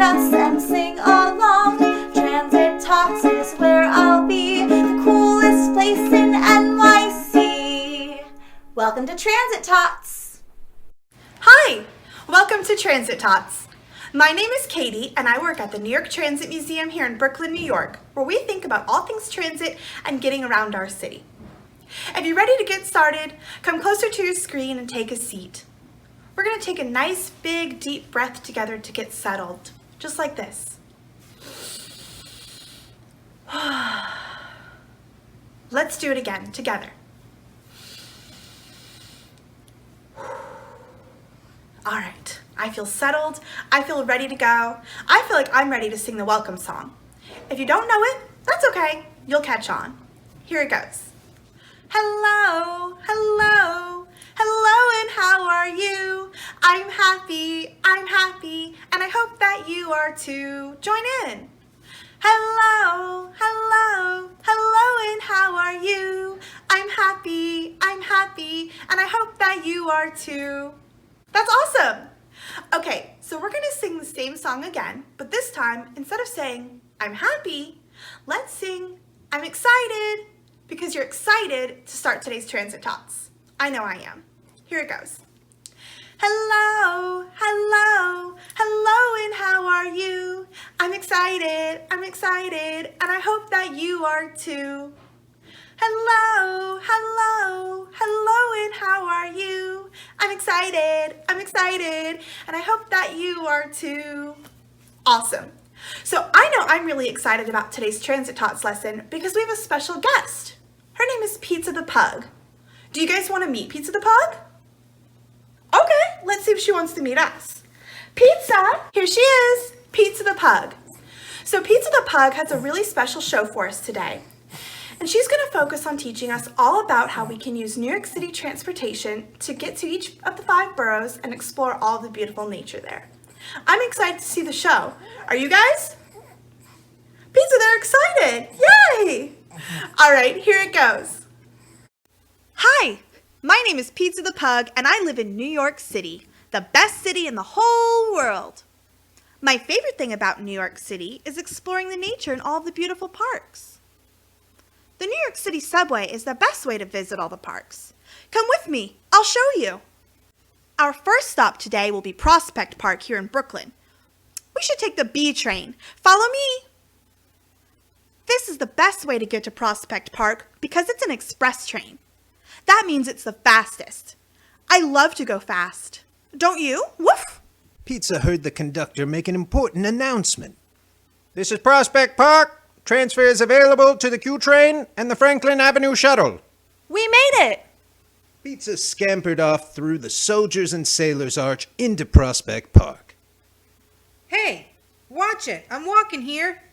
us and sing along. Transit Tots is where I'll be, the coolest place in NYC. Welcome to Transit Tots. Hi, welcome to Transit Tots. My name is Katie and I work at the New York Transit Museum here in Brooklyn, New York, where we think about all things transit and getting around our city. If you're ready to get started, come closer to your screen and take a seat. We're going to take a nice, big, deep breath together to get settled, just like this. Let's do it again, together. All right, I feel settled, I feel ready to go. I feel like I'm ready to sing the welcome song. If you don't know it, that's okay, you'll catch on. Here it goes. Hello, hello, hello, and how are you? I'm happy, and I hope that you are too. Join in. Hello, hello, hello, and how are you? I'm happy, and I hope that you are too. That's awesome. Okay, so we're gonna sing the same song again, but this time, instead of saying, I'm happy, let's sing, I'm excited, because you're excited to start today's Transit Tots. I know I am. Here it goes. Hello, hello, hello, and how are you? I'm excited, and I hope that you are too. Hello, hello, hello, and how are you? I'm excited, and I hope that you are too. Awesome. So I know I'm really excited about today's Transit Tots lesson because we have a special guest. Her name is Pizza the Pug. Do you guys want to meet Pizza the Pug? Okay, let's see if she wants to meet us. Pizza, here she is, Pizza the Pug. So Pizza the Pug has a really special show for us today. And she's going to focus on teaching us all about how we can use New York City transportation to get to each of the 5 boroughs and explore all the beautiful nature there. I'm excited to see the show. Are you guys? Pizza, they're excited. Yay! All right, here it goes. Hi, my name is Pizza the Pug, and I live in New York City, the best city in the whole world. My favorite thing about New York City is exploring the nature and all the beautiful parks. The New York City subway is the best way to visit all the parks. Come with me, I'll show you. Our first stop today will be Prospect Park here in Brooklyn. We should take the B train. Follow me. This is the best way to get to Prospect Park because it's an express train. That means it's the fastest. I love to go fast. Don't you? Woof! Pizza heard the conductor make an important announcement. This is Prospect Park. Transfers available to the Q train and the Franklin Avenue shuttle. We made it! Pizza scampered off through the Soldiers and Sailors Arch into Prospect Park. Hey, watch it. I'm walking here.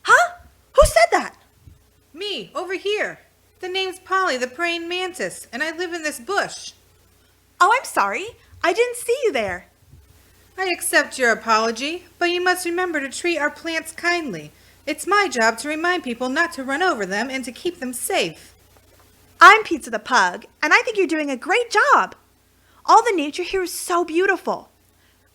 Huh? Who said that? Me, over here. The name's Polly the praying mantis, and I live in this bush. Oh, I'm sorry. I didn't see you there. I accept your apology, but you must remember to treat our plants kindly. It's my job to remind people not to run over them and to keep them safe. I'm Pizza the Pug, and I think you're doing a great job. All the nature here is so beautiful.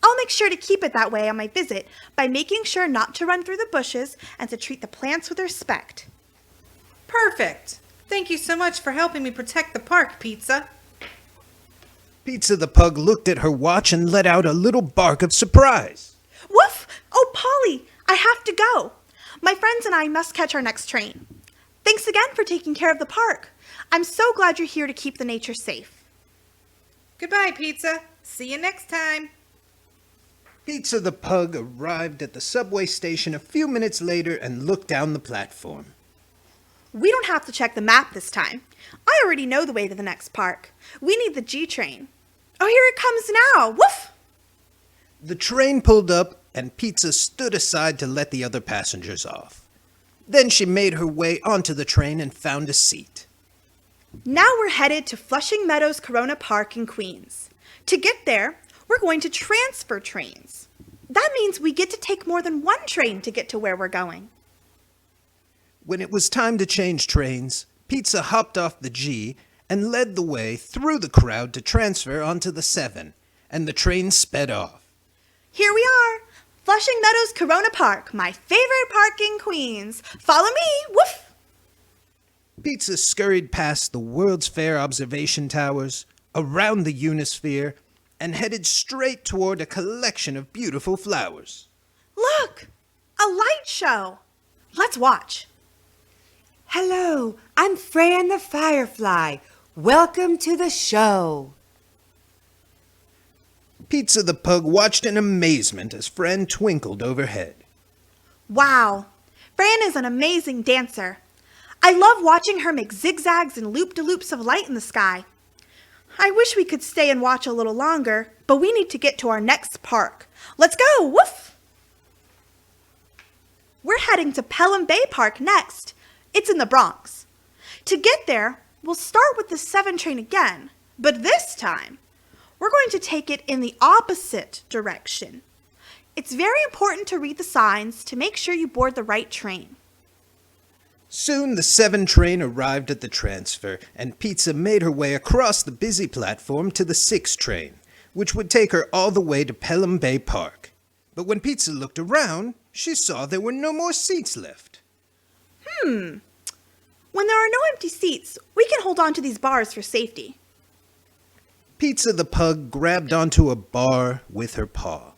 I'll make sure to keep it that way on my visit by making sure not to run through the bushes and to treat the plants with respect. Perfect. Thank you so much for helping me protect the park, Pizza. Pizza the Pug looked at her watch and let out a little bark of surprise. Woof! Oh, Polly, I have to go. My friends and I must catch our next train. Thanks again for taking care of the park. I'm so glad you're here to keep the nature safe. Goodbye, Pizza. See you next time. Pizza the Pug arrived at the subway station a few minutes later and looked down the platform. We don't have to check the map this time. I already know the way to the next park. We need the G train. Oh, here it comes now. Woof! The train pulled up and Pizza stood aside to let the other passengers off. Then she made her way onto the train and found a seat. Now we're headed to Flushing Meadows-Corona Park in Queens. To get there, we're going to transfer trains. That means we get to take more than one train to get to where we're going. When it was time to change trains, Pizza hopped off the G and led the way through the crowd to transfer onto the 7, and the train sped off. Here we are, Flushing Meadows-Corona Park, my favorite park in Queens. Follow me, woof! Pizza scurried past the World's Fair observation towers, around the Unisphere, and headed straight toward a collection of beautiful flowers. Look, a light show. Let's watch. Hello, I'm Fran the Firefly. Welcome to the show. Pizza the Pug watched in amazement as Fran twinkled overhead. Wow, Fran is an amazing dancer. I love watching her make zigzags and loop-de-loops of light in the sky. I wish we could stay and watch a little longer, but we need to get to our next park. Let's go, woof! We're heading to Pelham Bay Park next. It's in the Bronx. To get there, we'll start with the 7 train again, but this time, we're going to take it in the opposite direction. It's very important to read the signs to make sure you board the right train. Soon the 7 train arrived at the transfer, and Pizza made her way across the busy platform to the 6 train, which would take her all the way to Pelham Bay Park. But when Pizza looked around, she saw there were no more seats left. When there are no empty seats, we can hold on to these bars for safety. Pizza the Pug grabbed onto a bar with her paw.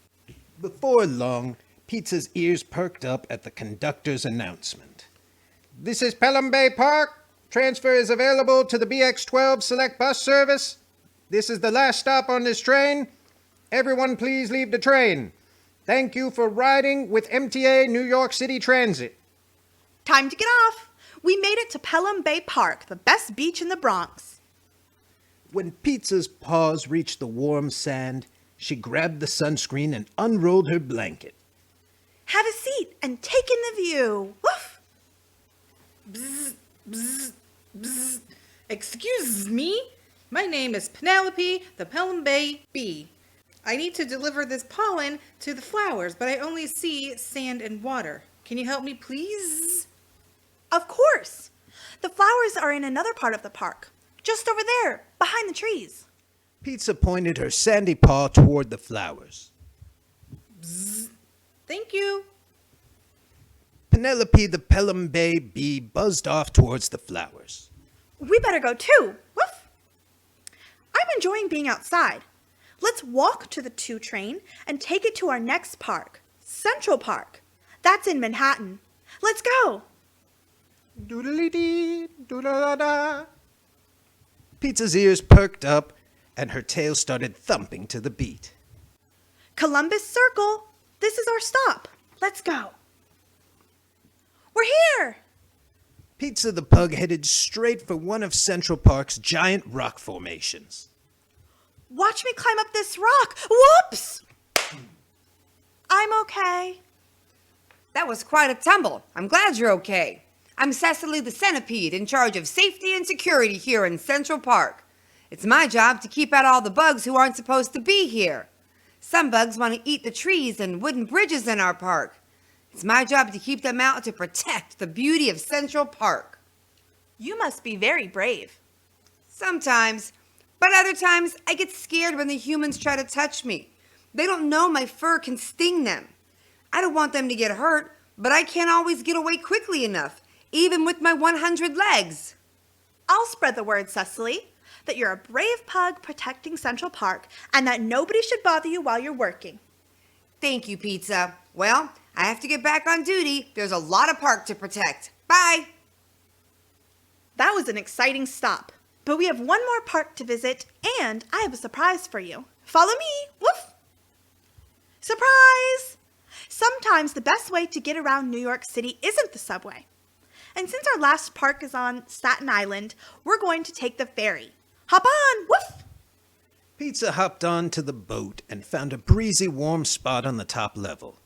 Before long, Pizza's ears perked up at the conductor's announcement. "This is Pelham Bay Park. Transfer is available to the BX12 Select Bus Service. This is the last stop on this train. Everyone please leave the train. Thank you for riding with MTA New York City Transit." Time to get off. We made it to Pelham Bay Park, the best beach in the Bronx. When Pizza's paws reached the warm sand, she grabbed the sunscreen and unrolled her blanket. Have a seat and take in the view. Woof! Bzz, bzz, bzz. Excuse me? My name is Penelope, the Pelham Bay Bee. I need to deliver this pollen to the flowers, but I only see sand and water. Can you help me, please? Of course. The flowers are in another part of the park. Just over there, behind the trees. Pizza pointed her sandy paw toward the flowers. Thank you. Penelope the Pelham Bay Bee buzzed off towards the flowers. We better go too. Woof! I'm enjoying being outside. Let's walk to the 2 train and take it to our next park, Central Park. That's in Manhattan. Let's go. Doodly-dee, doodle-da-da. Pizza's ears perked up, and her tail started thumping to the beat. Columbus Circle. This is our stop. Let's go. We're here. Pizza the Pug headed straight for one of Central Park's giant rock formations. Watch me climb up this rock. Whoops! I'm okay. That was quite a tumble. I'm glad you're okay. I'm Cecily the Centipede, in charge of safety and security here in Central Park. It's my job to keep out all the bugs who aren't supposed to be here. Some bugs want to eat the trees and wooden bridges in our park. It's my job to keep them out to protect the beauty of Central Park. You must be very brave. Sometimes, but other times I get scared when the humans try to touch me. They don't know my fur can sting them. I don't want them to get hurt, but I can't always get away quickly enough, even with my 100 legs. I'll spread the word, Cecily, that you're a brave pug protecting Central Park and that nobody should bother you while you're working. Thank you, Pizza. Well, I have to get back on duty. There's a lot of park to protect. Bye. That was an exciting stop. But we have one more park to visit, and I have a surprise for you. Follow me. Woof! Surprise! Sometimes the best way to get around New York City isn't the subway. And since our last park is on Staten Island, we're going to take the ferry. Hop on! Woof! Pizza hopped on to the boat and found a breezy, warm spot on the top level.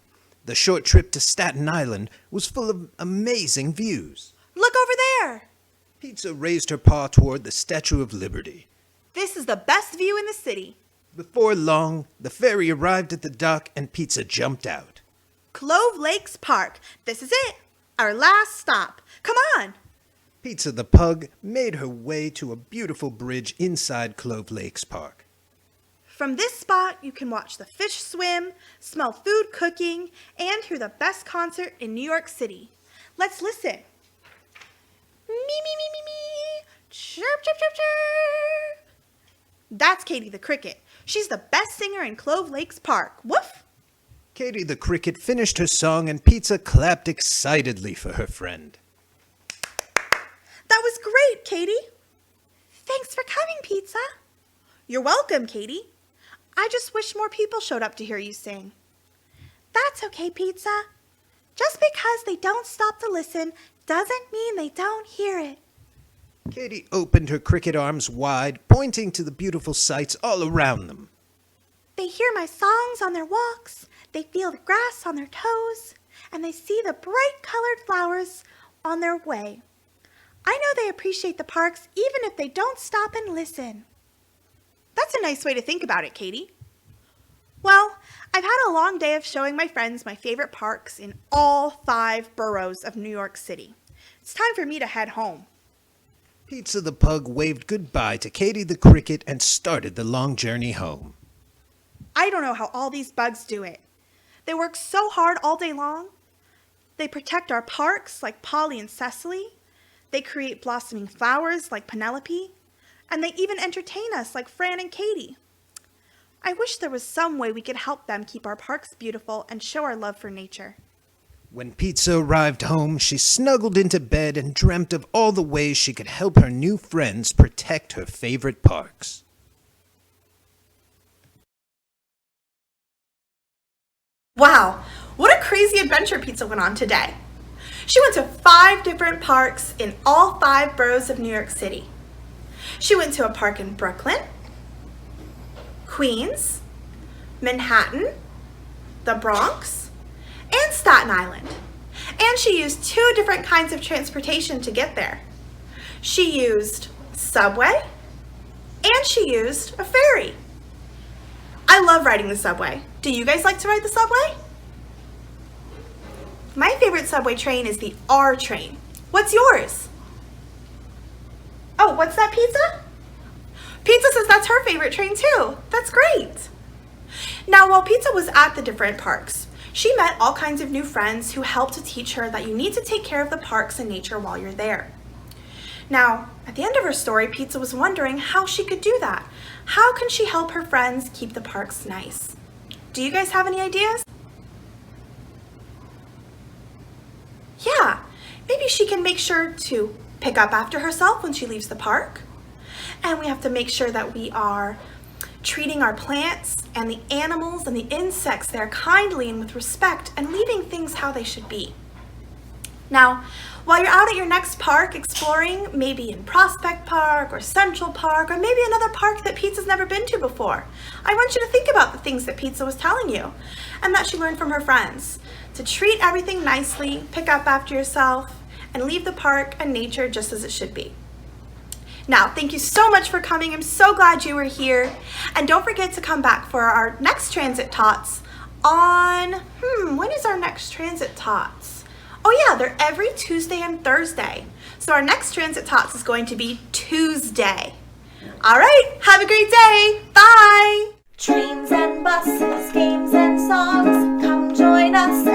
The short trip to Staten Island was full of amazing views. Look over there! Pizza raised her paw toward the Statue of Liberty. This is the best view in the city. Before long, the ferry arrived at the dock and Pizza jumped out. Clove Lakes Park. This is it. Our last stop. Come on! Pizza the Pug made her way to a beautiful bridge inside Clove Lakes Park. From this spot, you can watch the fish swim, smell food cooking, and hear the best concert in New York City. Let's listen. Me, me, me, me, me. Chirp, chirp, chirp, chirp. That's Katie the Cricket. She's the best singer in Clove Lakes Park. Woof! Katie the Cricket finished her song and Pizza clapped excitedly for her friend. That was great, Katie. Thanks for coming, Pizza. You're welcome, Katie. I just wish more people showed up to hear you sing. That's okay, Pizza. Just because they don't stop to listen doesn't mean they don't hear it. Katie opened her cricket arms wide, pointing to the beautiful sights all around them. They hear my songs on their walks, they feel the grass on their toes, and they see the bright colored flowers on their way. I know they appreciate the parks even if they don't stop and listen. That's a nice way to think about it, Katie. Well, I've had a long day of showing my friends my favorite parks in all 5 boroughs of New York City. It's time for me to head home. Pizza the Pug waved goodbye to Katie the Cricket and started the long journey home. I don't know how all these bugs do it. They work so hard all day long. They protect our parks like Polly and Cecily. They create blossoming flowers like Penelope. And they even entertain us like Fran and Katie. I wish there was some way we could help them keep our parks beautiful and show our love for nature. When Pizza arrived home, she snuggled into bed and dreamt of all the ways she could help her new friends protect her favorite parks. Wow, what a crazy adventure Pizza went on today. She went to 5 different parks in all 5 boroughs of New York City. She went to a park in Brooklyn, Queens, Manhattan, the Bronx, and Staten Island. And she used 2 different kinds of transportation to get there. She used subway and she used a ferry. I love riding the subway. Do you guys like to ride the subway? My favorite subway train is the R train. What's yours? Oh, what's that, Pizza? Pizza says that's her favorite train too. That's great. Now, while Pizza was at the different parks, she met all kinds of new friends who helped to teach her that you need to take care of the parks and nature while you're there. Now, at the end of her story, Pizza was wondering how she could do that. How can she help her friends keep the parks nice? Do you guys have any ideas? Yeah, maybe she can make sure to pick up after herself when she leaves the park. And we have to make sure that we are treating our plants and the animals and the insects there kindly and with respect and leaving things how they should be. Now, while you're out at your next park exploring, maybe in Prospect Park or Central Park or maybe another park that Pizza's never been to before, I want you to think about the things that Pizza was telling you and that she learned from her friends. To treat everything nicely, pick up after yourself, and leave the park and nature just as it should be. Now, thank you so much for coming. I'm so glad you were here. And don't forget to come back for our next Transit Tots on, when is our next Transit Tots? Oh yeah, they're every Tuesday and Thursday. So our next Transit Tots is going to be Tuesday. All right, have a great day. Bye. Trains and buses, games and songs, come join us